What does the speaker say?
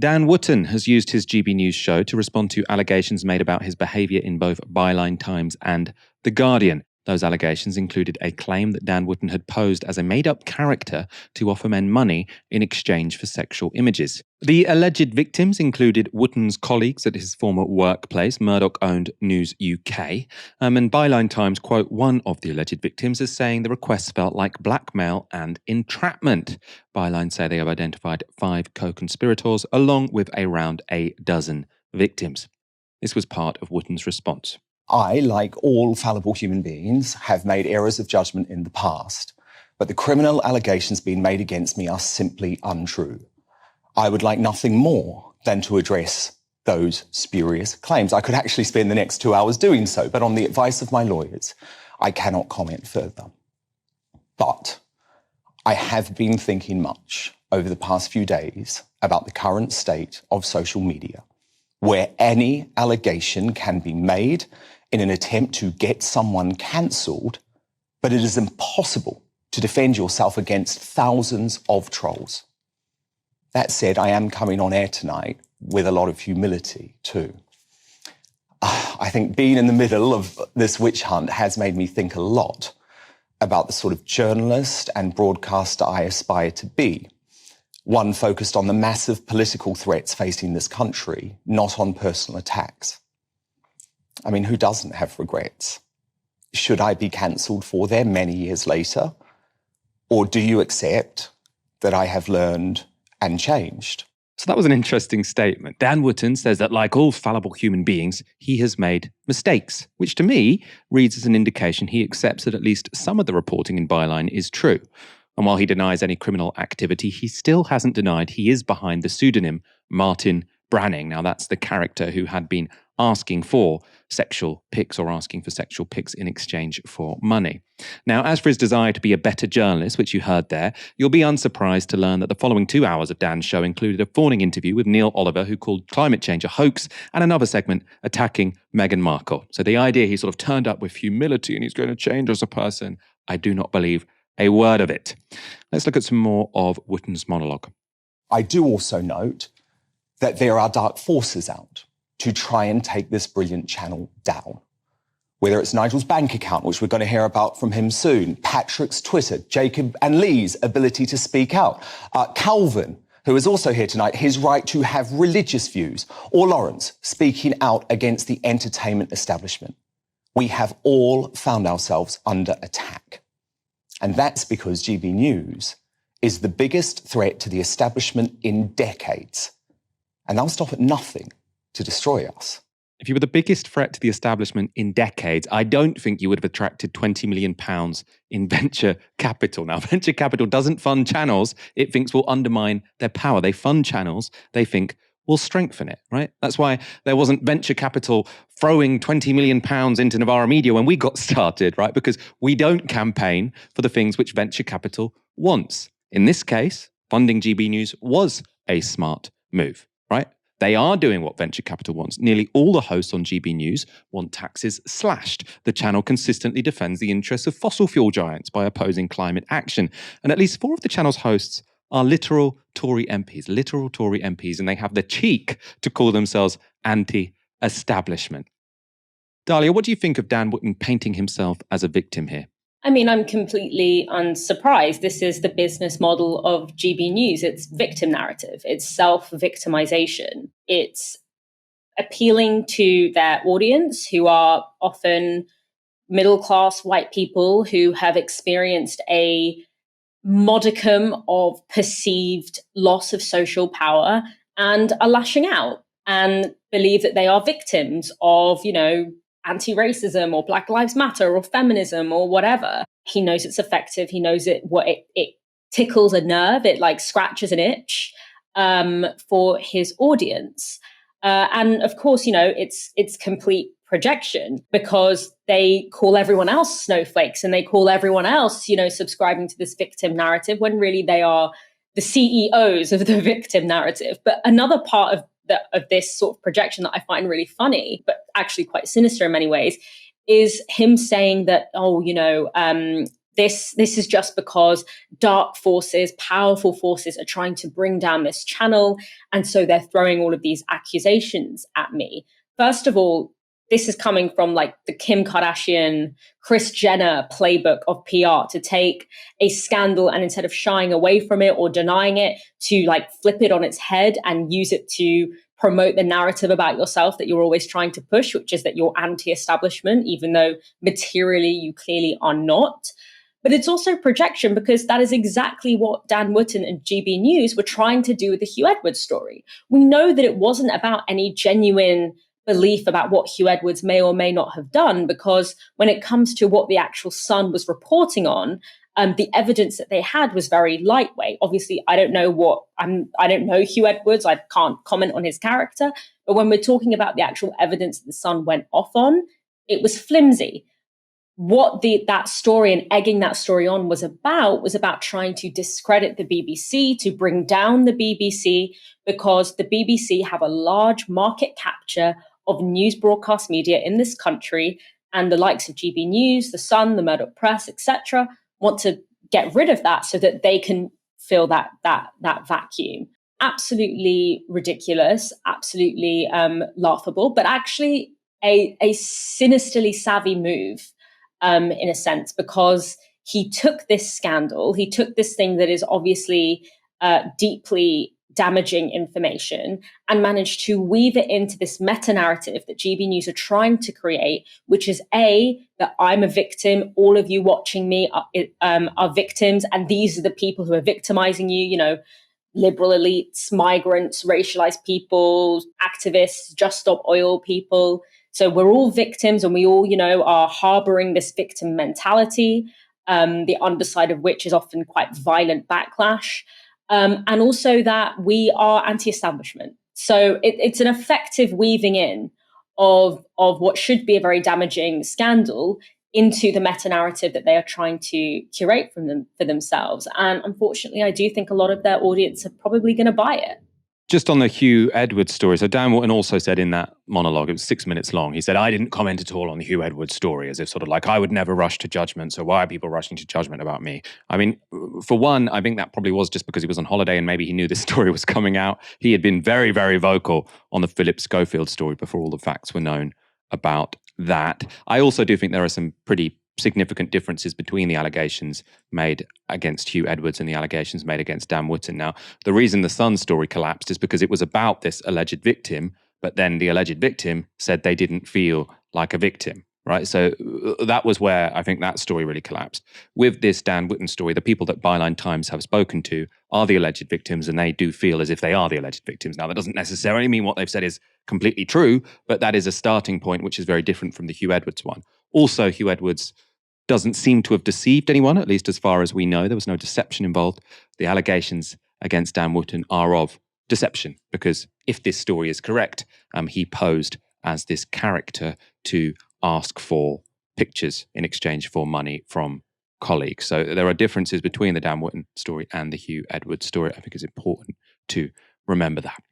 Dan Wootton has used his GB News show to respond to allegations made about his behaviour in both Byline Times and The Guardian. Those allegations included a claim that Dan Wootton had posed as a made-up character to offer men money in exchange for sexual images. The alleged victims included Wootton's colleagues at his former workplace, Murdoch-owned News UK, and Byline Times quote one of the alleged victims as saying the requests felt like blackmail and entrapment. Byline say they have identified 5 co-conspirators along with around a dozen victims. This was part of Wootton's response. I, like all fallible human beings, have made errors of judgment in the past, but the criminal allegations being made against me are simply untrue. I would like nothing more than to address those spurious claims. I could actually spend the next 2 hours doing so, but on the advice of my lawyers, I cannot comment further. But I have been thinking much over the past few days about the current state of social media, where any allegation can be made in an attempt to get someone cancelled, but it is impossible to defend yourself against thousands of trolls. That said, I am coming on air tonight with a lot of humility too. I think being in the middle of this witch hunt has made me think a lot about the sort of journalist and broadcaster I aspire to be. One focused on the massive political threats facing this country, not on personal attacks. I mean, who doesn't have regrets? Should I be cancelled for them many years later? Or do you accept that I have learned and changed? So that was an interesting statement. Dan Wootton says that like all fallible human beings, he has made mistakes, which to me reads as an indication he accepts that at least some of the reporting in Byline is true. And while he denies any criminal activity, he still hasn't denied he is behind the pseudonym Martin Branning. Now, that's the character who had been asking for sexual pics or asking for sexual pics in exchange for money. Now, as for his desire to be a better journalist, which you heard there, you'll be unsurprised to learn that the following 2 hours of Dan's show included a fawning interview with Neil Oliver, who called climate change a hoax, and another segment attacking Meghan Markle. So the idea he sort of turned up with humility and he's going to change as a person, I do not believe a word of it. Let's look at some more of Wootton's monologue. I do also note that there are dark forces out to try and take this brilliant channel down. Whether it's Nigel's bank account, which we're going to hear about from him soon, Patrick's Twitter, Jacob and Lee's ability to speak out, Calvin, who is also here tonight, his right to have religious views, or Lawrence speaking out against the entertainment establishment. We have all found ourselves under attack. And that's because GB News is the biggest threat to the establishment in decades. And they'll stop at nothing to destroy us. If you were the biggest threat to the establishment in decades, I don't think you would have attracted £20 million in venture capital. Now, venture capital doesn't fund channels it thinks will undermine their power. They fund channels they think will strengthen it, right? That's why there wasn't venture capital throwing £20 million into Novara Media when we got started, right? Because we don't campaign for the things which venture capital wants. In this case, funding GB News was a smart move, right? They are doing what venture capital wants. Nearly all the hosts on GB News want taxes slashed. The channel consistently defends the interests of fossil fuel giants by opposing climate action. And at least 4 of the channel's hosts are literal Tory MPs, and they have the cheek to call themselves anti-establishment. Dahlia, what do you think of Dan Wootton painting himself as a victim here? I mean, I'm completely unsurprised. This is the business model of GB News. It's victim narrative. It's self-victimization. It's appealing to their audience, who are often middle-class white people who have experienced a modicum of perceived loss of social power and are lashing out and believe that they are victims of, anti-racism or Black Lives Matter or feminism or whatever. He knows it's effective. He knows it tickles a nerve. It like scratches an itch for his audience. And of course, it's complete projection, because they call everyone else snowflakes and they call everyone else, subscribing to this victim narrative when really they are the CEOs of the victim narrative. But another part of this sort of projection that I find really funny, but actually quite sinister in many ways, is him saying that, this is just because dark forces, powerful forces are trying to bring down this channel. And so they're throwing all of these accusations at me. First of all, this is coming from like the Kim Kardashian, Kris Jenner playbook of PR, to take a scandal and instead of shying away from it or denying it, to like flip it on its head and use it to promote the narrative about yourself that you're always trying to push, which is that you're anti-establishment, even though materially you clearly are not. But it's also projection, because that is exactly what Dan Wootton and GB News were trying to do with the Hugh Edwards story. We know that it wasn't about any genuine belief about what Hugh Edwards may or may not have done, because when it comes to what the actual Sun was reporting on, the evidence that they had was very lightweight. Obviously, I don't know Hugh Edwards. I can't comment on his character. But when we're talking about the actual evidence that the Sun went off on, it was flimsy. What that story and egging that story on was about trying to discredit the BBC, to bring down the BBC, because the BBC have a large market capture of news broadcast media in this country, and the likes of GB News, The Sun, the Murdoch Press, etc., want to get rid of that so that they can fill that vacuum. Absolutely ridiculous, absolutely laughable, but actually a sinisterly savvy move. In a sense, because he took this scandal, he took this thing that is obviously deeply damaging information, and managed to weave it into this meta-narrative that GB News are trying to create, which is that I'm a victim, all of you watching me are victims, and these are the people who are victimizing you, liberal elites, migrants, racialized people, activists, Just Stop Oil people. So we're all victims, and we all, are harboring this victim mentality, the underside of which is often quite violent backlash, and also that we are anti-establishment. So it's an effective weaving in of what should be a very damaging scandal into the meta-narrative that they are trying to curate for themselves. And unfortunately, I do think a lot of their audience are probably going to buy it. Just on the Hugh Edwards story, so Dan Wootton also said in that monologue, it was 6 minutes long, he said, I didn't comment at all on the Hugh Edwards story, as if sort of like, I would never rush to judgment, so why are people rushing to judgment about me? I mean, for one, I think that probably was just because he was on holiday and maybe he knew this story was coming out. He had been very, very vocal on the Philip Schofield story before all the facts were known about that. I also do think there are some pretty significant differences between the allegations made against Hugh Edwards and the allegations made against Dan Wootton. Now, the reason the Sun story collapsed is because it was about this alleged victim, but then the alleged victim said they didn't feel like a victim, right? So that was where I think that story really collapsed. With this Dan Wootton story, the people that Byline Times have spoken to are the alleged victims, and they do feel as if they are the alleged victims. Now, that doesn't necessarily mean what they've said is completely true, but that is a starting point, which is very different from the Hugh Edwards one. Also, Hugh Edwards doesn't seem to have deceived anyone, at least as far as we know. There was no deception involved. The allegations against Dan Wootton are of deception, because if this story is correct, he posed as this character to ask for pictures in exchange for money from colleagues. So there are differences between the Dan Wootton story and the Hugh Edwards story. I think it's important to remember that.